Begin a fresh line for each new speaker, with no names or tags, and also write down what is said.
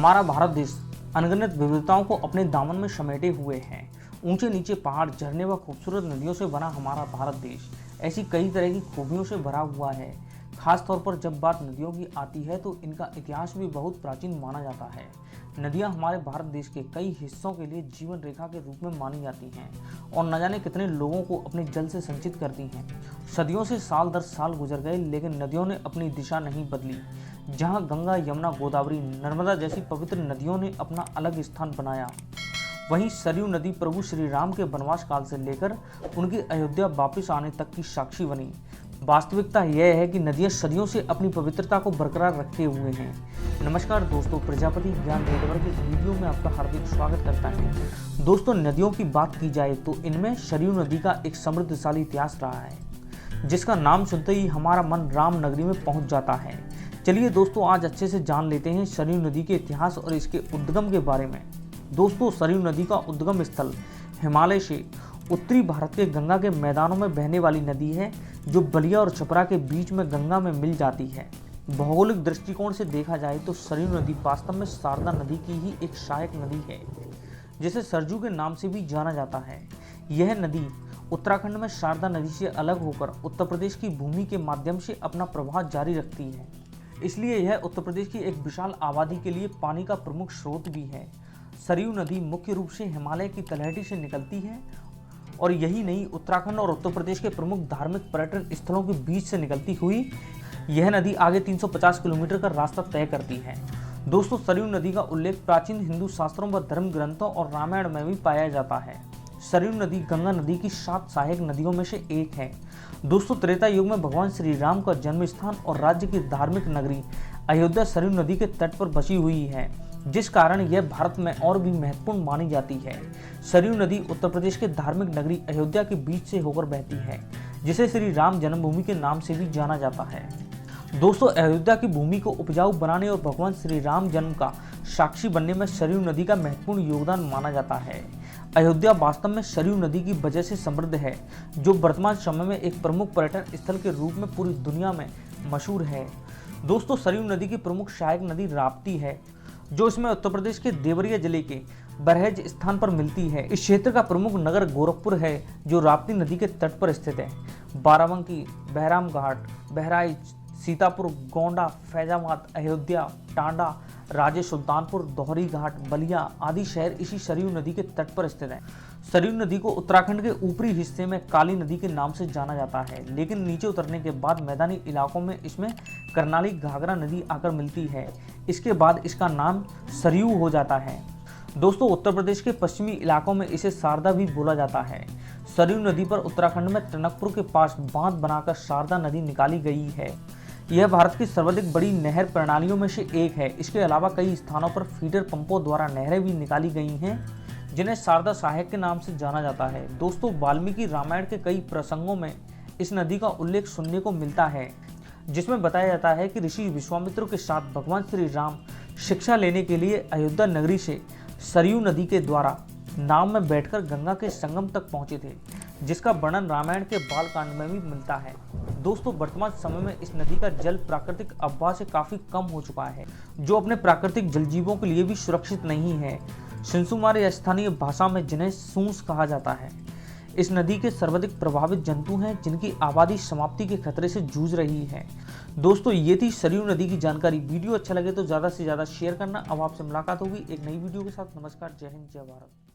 हमारा भारत देश अनगिनत विविधताओं को अपने दामन में समेटे हुए है। ऊंचे नीचे पहाड़, झरने व खूबसूरत नदियों से बना हमारा भारत देश ऐसी कई तरह की खूबियों से भरा हुआ है। खास तौर पर जब बात नदियों की आती है तो इनका इतिहास भी बहुत प्राचीन माना जाता है। नदियां हमारे भारत देश के कई हिस्सों के लिए जीवन रेखा के रूप में मानी जाती हैं और न जाने कितने लोगों को अपने जल से संचित करती हैं। सदियों से साल दर साल गुजर गए, लेकिन नदियों ने अपनी दिशा नहीं बदली। जहां गंगा, यमुना, गोदावरी, नर्मदा जैसी पवित्र नदियों ने अपना अलग स्थान बनाया, वहीं सरयू नदी प्रभु श्री राम के वनवास काल से लेकर उनकी अयोध्या वापस आने तक की साक्षी बनी। वास्तविकता यह है कि नदियां सदियों से अपनी पवित्रता को बरकरार रखे हुए हैं। नमस्कार दोस्तों, प्रजापति ज्ञान नेटवर्क इस वीडियो में आपका हार्दिक स्वागत करता है। दोस्तों, नदियों की बात की जाए तो इनमें सरयू नदी का एक समृद्धशाली इतिहास रहा है, जिसका नाम सुनते ही हमारा मन राम नगरी में पहुंच जाता है। चलिए दोस्तों, आज अच्छे से जान लेते हैं सरयू नदी के इतिहास और इसके उद्गम के बारे में। दोस्तों, सरयू नदी का उद्गम स्थल हिमालय से उत्तरी भारत के गंगा के मैदानों में बहने वाली नदी है, जो बलिया और छपरा के बीच में गंगा में मिल जाती है। भौगोलिक दृष्टिकोण से देखा जाए तो सरयू नदी वास्तव में शारदा नदी की ही एक सहायक नदी है, जिसे सरजू के नाम से भी जाना जाता है। यह नदी उत्तराखंड में शारदा नदी से अलग होकर उत्तर प्रदेश की भूमि के माध्यम से अपना प्रवाह जारी रखती है। इसलिए यह उत्तर प्रदेश की एक विशाल आबादी के लिए पानी का प्रमुख स्रोत भी है। सरयू नदी मुख्य रूप से हिमालय की तलहटी से निकलती है और यही नहीं, उत्तराखंड और उत्तर प्रदेश के प्रमुख धार्मिक पर्यटन स्थलों के बीच से निकलती हुई यह नदी आगे 350 किलोमीटर का रास्ता तय करती है। दोस्तों, सरयू नदी का उल्लेख प्राचीन हिंदू शास्त्रों व धर्म ग्रंथों और रामायण में भी पाया जाता है। सरयू नदी गंगा नदी की 7 सहायक नदियों में से एक है। दोस्तों, त्रेता युग में भगवान श्री राम का जन्म स्थान और राज्य की धार्मिक नगरी अयोध्या सरयू नदी के तट पर बसी हुई है, जिस कारण यह भारत में और भी महत्वपूर्ण मानी जाती है। सरयू नदी उत्तर प्रदेश के धार्मिक नगरी अयोध्या के बीच से होकर बहती है, जिसे श्री राम जन्मभूमि के नाम से भी जाना जाता है। दोस्तों, अयोध्या की भूमि को उपजाऊ बनाने और भगवान श्री राम जन्म का साक्षी बनने में सरयू नदी का महत्वपूर्ण योगदान माना जाता है। अयोध्या वास्तव में सरयू नदी की वजह से समृद्ध है, जो वर्तमान समय में एक प्रमुख पर्यटन स्थल के रूप में पूरी दुनिया में मशहूर है। दोस्तों, सरयू नदी की प्रमुख सहायक नदी राप्ती है, जो इसमें उत्तर प्रदेश के देवरिया जिले के बरहेज स्थान पर मिलती है। इस क्षेत्र का प्रमुख नगर गोरखपुर है, जो राप्ती नदी के तट पर स्थित है। बाराबंकी, बहराम घाट, बहराइच, सीतापुर, गोंडा, फैजाबाद, अयोध्या, टांडा, राजे सुल्तानपुर, दोहरी घाट, बलिया आदि शहर इसी सरयू नदी के तट पर स्थित हैं। सरयू नदी को उत्तराखंड के ऊपरी हिस्से में काली नदी के नाम से जाना जाता है, लेकिन नीचे उतरने के बाद मैदानी इलाकों में इसमें करनाली घाघरा नदी आकर मिलती है। इसके बाद इसका नाम सरयू हो जाता है। दोस्तों, उत्तर प्रदेश के पश्चिमी इलाकों में इसे शारदा भी बोला जाता है। सरयू नदी पर उत्तराखंड में टनकपुर के पास बांध बनाकर शारदा नदी निकाली गई है। यह भारत की सर्वाधिक बड़ी नहर प्रणालियों में से एक है। इसके अलावा कई स्थानों पर फीडर पंपों द्वारा नहरें भी निकाली गई हैं, जिन्हें शारदा सहायक के नाम से जाना जाता है। दोस्तों, वाल्मीकि रामायण के कई प्रसंगों में इस नदी का उल्लेख सुनने को मिलता है, जिसमें बताया जाता है कि ऋषि विश्वामित्र के साथ भगवान श्री राम शिक्षा लेने के लिए अयोध्या नगरी से सरयू नदी के द्वारा नाव में बैठकर गंगा के संगम तक पहुंचे थे, जिसका वर्णन रामायण के बालकांड में भी मिलता है। दोस्तों, वर्तमान समय में इस नदी का जल प्राकृतिक अफवाह से काफी कम हो चुका है, जो अपने प्राकृतिक जलजीवों के लिए भी सुरक्षित नहीं है। सिंसुमार या स्थानीय भाषा में जिन्हें सूंस कहा जाता है। इस नदी के सर्वाधिक प्रभावित जंतु हैं, जिनकी आबादी समाप्ति के खतरे से जूझ रही है। दोस्तों, ये थी सरयू नदी की जानकारी। वीडियो अच्छा लगे तो ज़्यादा से ज़्यादा शेयर करना। अब आपसे मुलाकात होगी एक नई वीडियो के साथ। नमस्कार, जय हिंद, जय भारत।